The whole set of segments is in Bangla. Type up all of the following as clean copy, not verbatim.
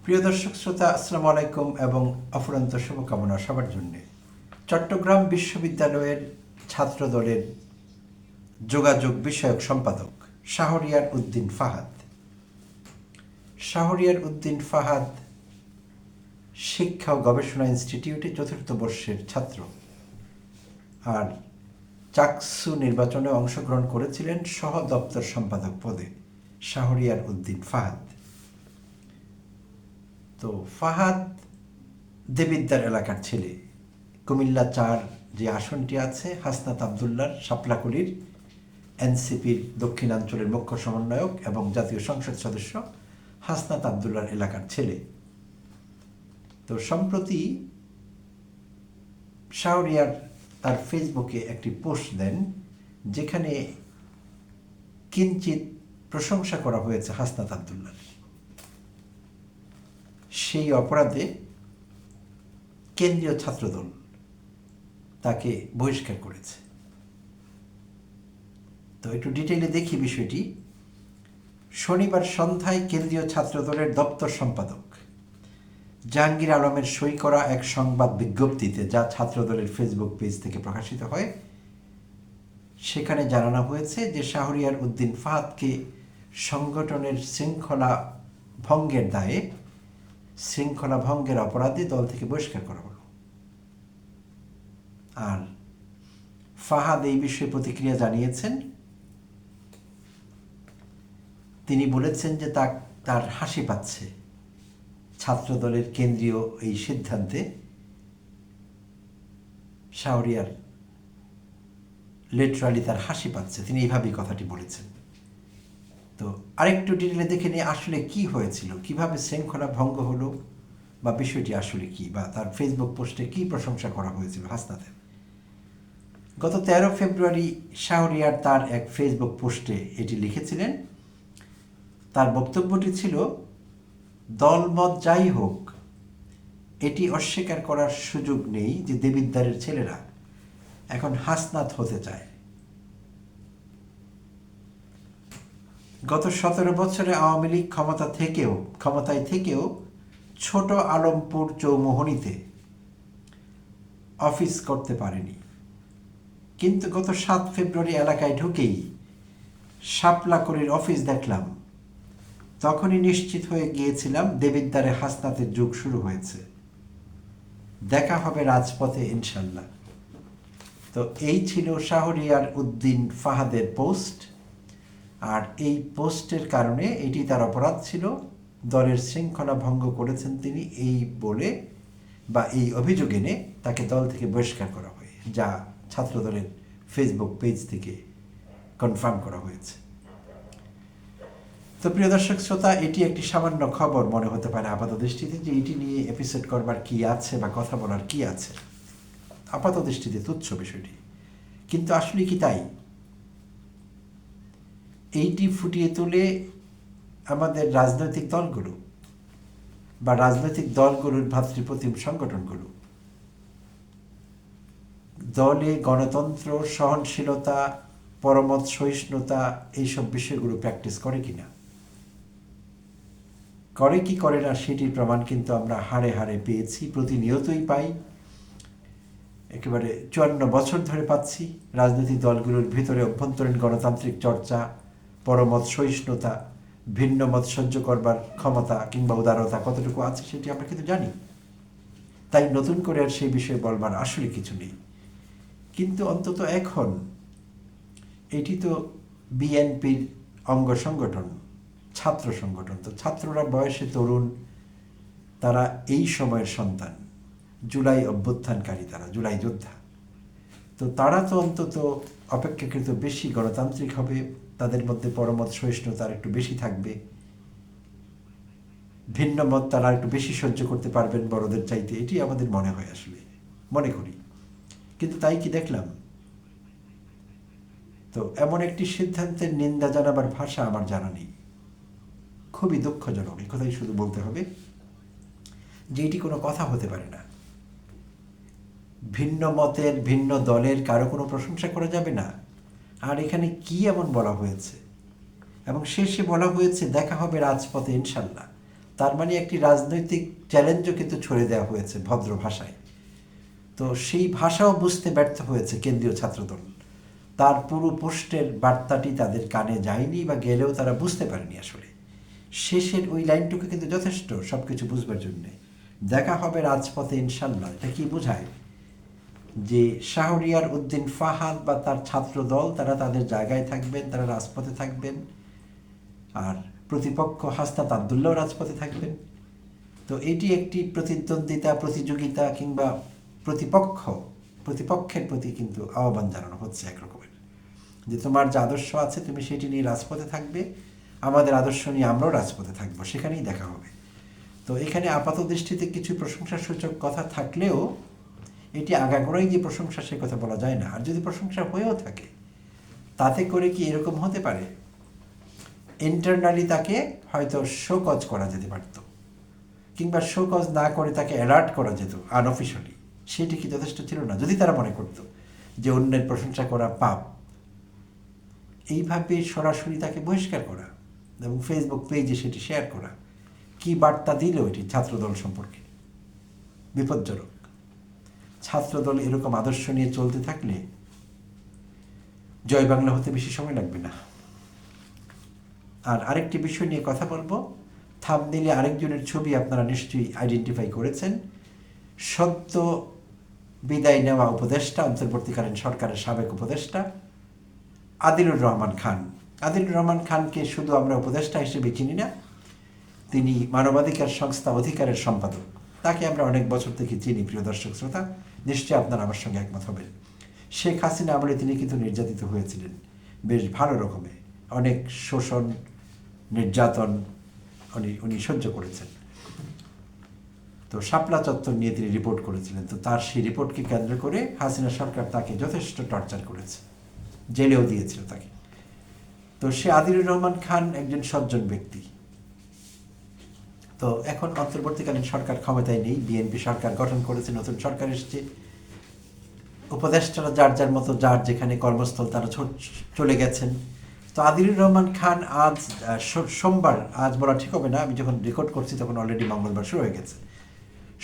প্রিয় দর্শক শ্রোতা, আসসালামু আলাইকুম এবং অফুরন্ত শুভকামনা সবার জন্য। চট্টগ্রাম বিশ্ববিদ্যালয়ের ছাত্র দলের যোগাযোগ বিষয়ক সম্পাদক শাহরিয়ার উদ্দিন ফাহাদ। শাহরিয়ার উদ্দিন ফাহাদ শিক্ষা ও গবেষণা ইনস্টিটিউটে চতুর্থ বর্ষের ছাত্র, আর চাকসু নির্বাচনে অংশগ্রহণ করেছিলেন সহ দপ্তর সম্পাদক পদে শাহরিয়ার উদ্দিন ফাহাদ। তো ফাহাদ দেবিদ্দার এলাকার ছেলে। কুমিল্লা ৪ যে আসনটি আছে, হাসনাত আবদুল্লার শাপলাকলির এনসিপির দক্ষিণাঞ্চলের মুখ্য সমন্বয়ক এবং জাতীয় সংসদ সদস্য হাসনাত আবদুল্লার এলাকার ছেলে। তো সম্প্রতি শাহরিয়ার তার ফেসবুকে একটি পোস্ট দেন, যেখানে কিঞ্চিত প্রশংসা করা হয়েছে হাসনাত আবদুল্লার। সেই অপরাধে কেন্দ্রীয় ছাত্রদল তাকে বহিষ্কার করেছে। তো একটু ডিটেইলে দেখি বিষয়টি। শনিবার সন্ধ্যায় কেন্দ্রীয় ছাত্রদলের দপ্তর সম্পাদক জাহাঙ্গীর আলমের সই করা এক সংবাদ বিজ্ঞপ্তিতে, যা ছাত্রদলের ফেসবুক পেজ থেকে প্রকাশিত হয়, সেখানে জানানো হয়েছে যে শাহরিয়ার উদ্দিন ফাহাদকে সংগঠনের শৃঙ্খলা ভঙ্গের দায়ে, শৃঙ্খলা ভঙ্গের অপরাধে দল থেকে বহিষ্কার করা হলো। আর ফাহাদ এই বিষয়ে প্রতিক্রিয়া জানিয়েছেন। তিনি বলেছেন যে তার হাসি পাচ্ছে ছাত্রদলের কেন্দ্রীয় এই সিদ্ধান্তে। শাহরিয়ার লিটারালি তার হাসি পাচ্ছে, তিনি এইভাবেই কথাটি বলেছেন। তো আরেকটু ডিটেলে দেখে নিয়ে আসলে কি হয়েছিল, কিভাবে শৃঙ্খলা ভঙ্গ হলো, বা বিষয়টি আসলে কি, বা তার ফেসবুক পোস্টে কি প্রশংসা করা হয়েছিল হাসনাতের। গত 13 ফেব্রুয়ারি শাহরিয়ার তার এক ফেসবুক পোস্টে এটি লিখেছিলেন। তার বক্তব্যটি ছিল, দলমত যাই হোক, এটি অস্বীকার করার সুযোগ নেই যে দেবিদ্দারের ছেলেরা এখন হাসনাত হতে চায়। গত 17 বছরে আওয়ামী লীগ ক্ষমতায় থেকেও ছোট আলমপুর চৌমোহনীতে অফিস করতে পারেনি, কিন্তু গত 7 ফেব্রুয়ারি এলাকায় ঢুকেই শাপলাকলির অফিস দেখলাম। তখনই নিশ্চিত হয়ে গিয়েছিলাম দেবিদ্দারে হাসনাতের যুগ শুরু হয়েছে। দেখা হবে রাজপথে ইনশাল্লাহ। তো এই ছিল শাহরিয়ার উদ্দিন ফাহাদের পোস্ট। আর এই পোস্টের কারণে এটি তার অপরাধ ছিল, দলের শৃঙ্খলা ভঙ্গ করেছেন তিনি এই বলে, বা এই অভিযোগ এনে তাকে দল থেকে বহিষ্কার করা হয়, যা ছাত্রদলের ফেসবুক পেজ থেকে কনফার্ম করা হয়েছে। তো প্রিয় দর্শক শ্রোতা, এটি একটি সামান্য খবর মনে হতে পারে আপাত দৃষ্টিতে, যে এটি নিয়ে এপিসোড করবার কি আছে বা কথা বলার কি আছে। আপাত দৃষ্টিতে তুচ্ছ বিষয়টি, কিন্তু আসলে কি তাই? এইটি ফুটিয়ে তোলে আমাদের রাজনৈতিক দলগুলো বা রাজনৈতিক দলগুলোর ভ্রাতৃপ্রতিম সংগঠনগুলো। দলে গণতন্ত্র, সহনশীলতা, পরমত সহিষ্ণুতা, এইসব বিষয়গুলো প্র্যাকটিস করে কিনা, করে কি করে না, সেটির প্রমাণ কিন্তু আমরা হাড়ে হাড়ে পেয়েছি, প্রতিনিয়তই পাই। একেবারে 54 বছর ধরে পাচ্ছি। রাজনৈতিক দলগুলোর ভিতরে অভ্যন্তরীণ গণতান্ত্রিক চর্চা, পরমত সহিষ্ণুতা, ভিন্ন মত সহ্য করবার ক্ষমতা কিংবা উদারতা কতটুকু আছে সেটি আমরা কিন্তু জানি। তাই নতুন করে আর সেই বিষয়ে বলবার আসলে কিছু নেই। কিন্তু অন্তত এখন এটি তো বিএনপির অঙ্গ সংগঠন, ছাত্র সংগঠন। তো ছাত্ররা বয়সে তরুণ, তারা এই সময়ের সন্তান, জুলাই অভ্যুত্থানকারী, তারা জুলাই যোদ্ধা। তো তারা তো অন্তত অপেক্ষাকৃত বেশি গণতান্ত্রিক হবে, তাদের মধ্যে পরমত সহিষ্ণুতা একটু বেশি থাকবে, ভিন্ন মত তারা একটু বেশি সহ্য করতে পারবেন বড়দের চাইতে, এটি আমাদের মনে হয়, আসলে মনে করি। কিন্তু তাই কি দেখলাম? তো এমন একটি সিদ্ধান্তের নিন্দা জানাবার ভাষা আমার জানা নেই। খুবই দুঃখজনক, এই কথাই শুধু বলতে হবে যে এটি কোনো কথা হতে পারে না। ভিন্ন মতের, ভিন্ন দলের কারো কোনো প্রশংসা করা যাবে না। আর এখানে কি এমন বলা হয়েছে? এবং শেষে বলা হয়েছে দেখা হবে রাজপথে ইনশাল্লাহ। তার মানে একটি রাজনৈতিক চ্যালেঞ্জও কিন্তু ছড়ে দেওয়া হয়েছে ভদ্র ভাষায়। তো সেই ভাষাও বুঝতে ব্যর্থ হয়েছে কেন্দ্রীয় ছাত্রদল। তার পুরো পোস্টের বার্তাটি তাদের কানে যায়নি, বা গেলেও তারা বুঝতে পারেনি আসলে। শেষের ওই লাইনটুকু কিন্তু যথেষ্ট সব কিছু বুঝবার জন্যে। দেখা হবে রাজপথে ইনশাল্লাহ। এটা কি বোঝায়? যে শাহরিয়ার উদ্দিন ফাহাদ বা তার ছাত্র দল তারা তাদের জায়গায় থাকবেন, তারা রাজপথে থাকবেন, আর প্রতিপক্ষ হাসনাত আবদুল্লাহ রাজপথে থাকবেন। তো এটি একটি প্রতিদ্বন্দ্বিতা, প্রতিযোগিতা কিংবা প্রতিপক্ষের প্রতি কিন্তু আহ্বান জানানো হচ্ছে একরকমের, যে তোমার যে আদর্শ আছে তুমি সেটি নিয়ে রাজপথে থাকবে, আমাদের আদর্শ নিয়ে আমরাও রাজপথে থাকবো, সেখানেই দেখা হবে। তো এখানে আপাত দৃষ্টিতে কিছু প্রশংসাসূচক কথা থাকলেও এটি আগাগোড়াই যে প্রশংসা সে কথা বলা যায় না। আর যদি প্রশংসা হয়েও থাকে, তাতে করে কি এরকম হতে পারে ইন্টারনালি তাকে হয়তো শোকজ করা যেতে পারত, কিংবা শোকজ না করে তাকে অ্যালার্ট করা যেত আনঅফিশিয়ালি। সেটি কি যথেষ্ট ছিল না? যদি তারা মনে করত যে অন্যের প্রশংসা করা পাপ, এইভাবে সরাসরি তাকে বহিষ্কার করা এবং ফেসবুক পেজে সেটি শেয়ার করা, কি বার্তা দিল এটি ছাত্রদল সম্পর্কে? বিপজ্জনক। ছাত্রদল এরকম আদর্শ নিয়ে চলতে থাকলে জয় বাংলা হতে বেশি সময় লাগবে না। আর আরেকটি বিষয় নিয়ে কথা বলবো। থাম্বনেইলে আরেকজনের ছবি আপনারা নিশ্চয়ই আইডেন্টিফাই করেছেন। সদ্য বিদায় নেওয়া উপদেষ্টা, অন্তর্বর্তীকালীন সরকারের সাবেক উপদেষ্টা আদিলুর রহমান খান। আদিলুর রহমান খানকে শুধু আমরা উপদেষ্টা হিসেবে চিনি না, তিনি মানবাধিকার সংস্থা অধিকারের সম্পাদক। তাকে আমরা অনেক বছর থেকে চিনি। প্রিয় দর্শক শ্রোতা, নিশ্চয়ই আপনারা আমার সঙ্গে একমত হবেন। শেখ হাসিনা আমলে তিনি কিন্তু নির্যাতিত হয়েছিলেন বেশ ভালো রকমে, অনেক শোষণ, নির্যাতন উনি সহ্য করেছেন। তো শাপলা চত্বর নিয়ে তিনি রিপোর্ট করেছিলেন। তো তার সেই রিপোর্টকে কেন্দ্র করে হাসিনা সরকার তাকে যথেষ্ট টর্চার করেছে, জেলেও দিয়েছিল তাকে। তো সে আদিলুর রহমান খান একজন সজ্জন ব্যক্তি। তো এখন অন্তর্বর্তীকালীন সরকার ক্ষমতায় নেই, বিএনপি সরকার গঠন করেছে, নতুন সরকার এসেছে। উপদেষ্টারা যার যার মতো যার যেখানে কর্মস্থল তারা চলে গেছেন। তো আদিলুর রহমান খান আজ সোমবার, আজ বলা ঠিক হবে না, আমি যখন রেকর্ড করছি তখন অলরেডি মঙ্গলবার শুরু হয়ে গেছে,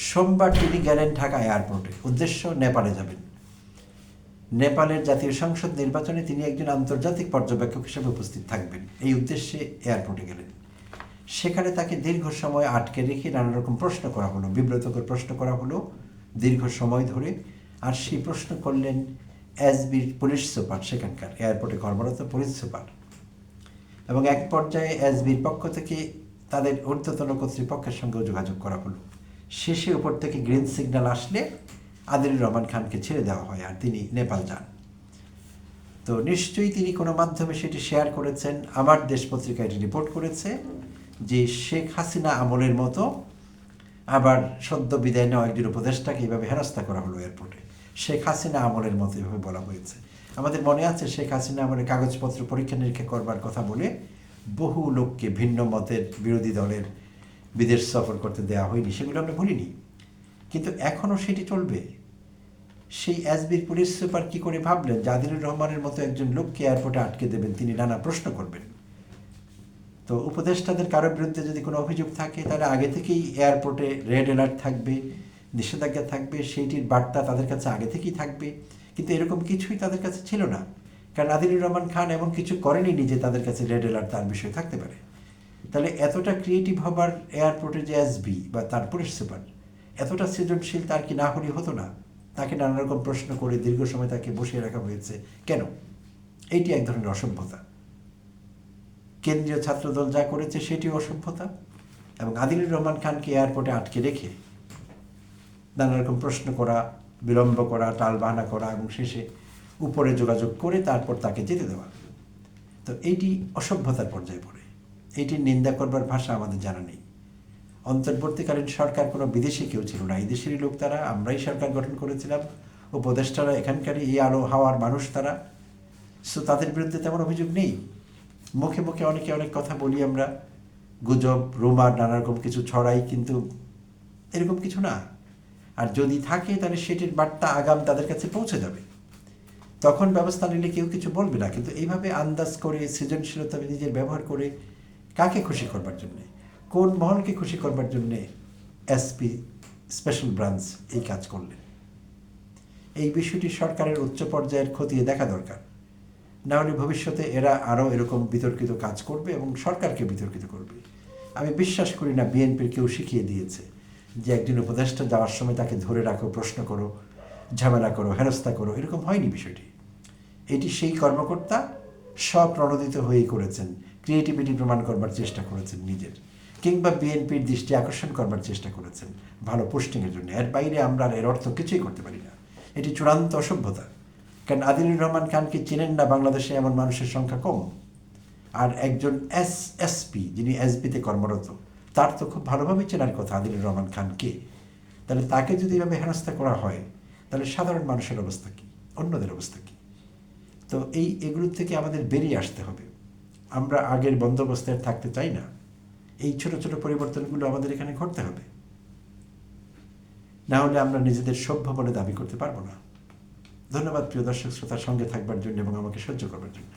সোমবার তিনি গেলেন ঢাকা এয়ারপোর্টে। উদ্দেশ্য নেপালে যাবেন। নেপালের জাতীয় সংসদ নির্বাচনে তিনি একজন আন্তর্জাতিক পর্যবেক্ষক হিসেবে উপস্থিত থাকবেন, এই উদ্দেশ্যে এয়ারপোর্টে গেলেন। সেখানে তাকে দীর্ঘ সময় আটকে রেখে নানা রকম প্রশ্ন করা হলো, বিব্রতকর প্রশ্ন করা হলো দীর্ঘ সময় ধরে। আর সেই প্রশ্ন করলেন এসবির পুলিশ সুপার, সেখানকার এয়ারপোর্টে কর্মরত পুলিশ সুপার। এবং এক পর্যায়ে এসবির পক্ষ থেকে তাদের ঊর্ধ্বতন কর্তৃপক্ষের সঙ্গেও যোগাযোগ করা হলো। শেষে উপর থেকে গ্রিন সিগন্যাল আসলে আদিলুর রহমান খানকে ছেড়ে দেওয়া হয় আর তিনি নেপাল যান। তো নিশ্চয়ই তিনি কোনো মাধ্যমে সেটি শেয়ার করেছেন। আমার দেশ পত্রিকা এটি রিপোর্ট করেছে যে শেখ হাসিনা আমলের মতো আবার সদ্য বিদায় নেওয়া একজন উপদেষ্টাকে এইভাবে হেনস্থা করা হলো এয়ারপোর্টে। শেখ হাসিনা আমলের মতো এভাবে বলা হয়েছে। আমাদের মনে আছে শেখ হাসিনা আমলের কাগজপত্র পরীক্ষা নিরীক্ষা করবার কথা বলে বহু লোককে, ভিন্ন মতের বিরোধী দলের বিদেশ সফর করতে দেওয়া হয়নি, সেগুলো আমরা ভুলিনি। কিন্তু এখনও সেটি চলবে। সেই এসবির পুলিশ সুপার কী করে ভাবলেন যে আদিলুর রহমানের মতো একজন লোককে এয়ারপোর্টে আটকে দেবেন, তিনি নানা প্রশ্ন করবেন। তো উপদেষ্টাদের কারোর বিরুদ্ধে যদি কোনো অভিযোগ থাকে তাহলে আগে থেকেই এয়ারপোর্টে রেড অ্যালার্ট থাকবে, নিষেধাজ্ঞা থাকবে, সেইটির বার্তা তাদের কাছে আগে থেকেই থাকবে। কিন্তু এরকম কিছুই তাদের কাছে ছিল না, কারণ আদিলুর রহমান খান এমন কিছু করেনি যে তাদের কাছে রেড অ্যালার্ট তার বিষয়ে থাকতে পারে। তাহলে এতটা ক্রিয়েটিভ হবার এয়ারপোর্টে যে এসবি বা তার পুলিশ সুপার, এতটা সৃজনশীল তার কি না হলে হতো না? তাকে নানা রকম প্রশ্ন করে দীর্ঘ সময় তাকে বসিয়ে রাখা হয়েছে কেন? এইটি এক ধরনের অসভ্যতা। কেন্দ্রীয় ছাত্রদল যা করেছে সেটিও অসভ্যতা। এবং আদিলুর রহমান খানকে এয়ারপোর্টে আটকে রেখে নানা রকম প্রশ্ন করা, বিলম্ব করা, টালবাহানা করা এবং শেষে উপরে যোগাযোগ করে তারপর তাকে যেতে দেওয়া, তো এইটি অসভ্যতার পর্যায়ে পড়ে। এইটির নিন্দা করবার ভাষা আমাদের জানা নেই। অন্তর্বর্তীকালীন সরকার কোনো বিদেশি কেউ ছিল না, এই দেশেরই লোক তারা, আমরাই সরকার গঠন করেছিলাম, উপদেষ্টারা এখানকারই, এই আলো হাওয়ার মানুষ তারা। সো তাদের বিরুদ্ধে তেমন অভিযোগ নেই। মুখে মুখে অনেকে অনেক কথা বলি আমরা, গুজব, রুমার, নানা রকম কিছু ছড়াই, কিন্তু এরকম কিছু না। আর যদি থাকে তাহলে সেটির বার্তা আগাম তাদের কাছে পৌঁছে যাবে, তখন ব্যবস্থা নিলে কেউ কিছু বলবে না। কিন্তু এইভাবে আন্দাজ করে, সৃজনশীলতা নিজের ব্যবহার করে কাকে খুশি করবার জন্যে? কোন মহলকে খুশি করবার জন্যে এসপি স্পেশাল ব্রাঞ্চ এই কাজ করলেন? এই বিষয়টি সরকারের উচ্চ পর্যায়ের খতিয়ে দেখা দরকার। না হলে ভবিষ্যতে এরা আরও এরকম বিতর্কিত কাজ করবে এবং সরকারকে বিতর্কিত করবে। আমি বিশ্বাস করি না বিএনপির কেউ শিখিয়ে দিয়েছে যে একজন উপদেষ্টা যাওয়ার সময় তাকে ধরে রাখো, প্রশ্ন করো, ঝামেলা করো, হেনস্থা করো। এরকম হয়নি বিষয়টি। এটি সেই কর্মকর্তা স্বপ্রণোদিত হয়েই করেছেন, ক্রিয়েটিভিটি প্রমাণ করবার চেষ্টা করেছেন নিজের, কিংবা বিএনপির দৃষ্টি আকর্ষণ করবার চেষ্টা করেছেন ভালো পোস্টিংয়ের জন্য। এর বাইরে আমরা এর অর্থ কিছুই করতে পারি না। এটি চূড়ান্ত অসভ্যতা। কারণ আদিলুর রহমান খানকে চেনেন না বাংলাদেশে এমন মানুষের সংখ্যা কম। আর একজন এসপি যিনি এসবিতে কর্মরত, তার তো খুব ভালোভাবেই চেনার কথা আদিলুর রহমান খানকে। তাহলে তাকে যদি এভাবে হেনস্থা করা হয়, তাহলে সাধারণ মানুষের অবস্থা কী, অন্যদের অবস্থা কী? তো এগুলোর থেকে আমাদের বেরিয়ে আসতে হবে। আমরা আগের বন্দোবস্তে থাকতে চাই না। এই ছোট ছোট পরিবর্তনগুলো আমাদের এখানে ঘটতে হবে, না হলে আমরা নিজেদের সভ্য বলে দাবি করতে পারবো না। ধন্যবাদ প্রিয় দর্শক শ্রোতার সঙ্গে থাকবার জন্য এবং আমাকে সহ্য করবার জন্য।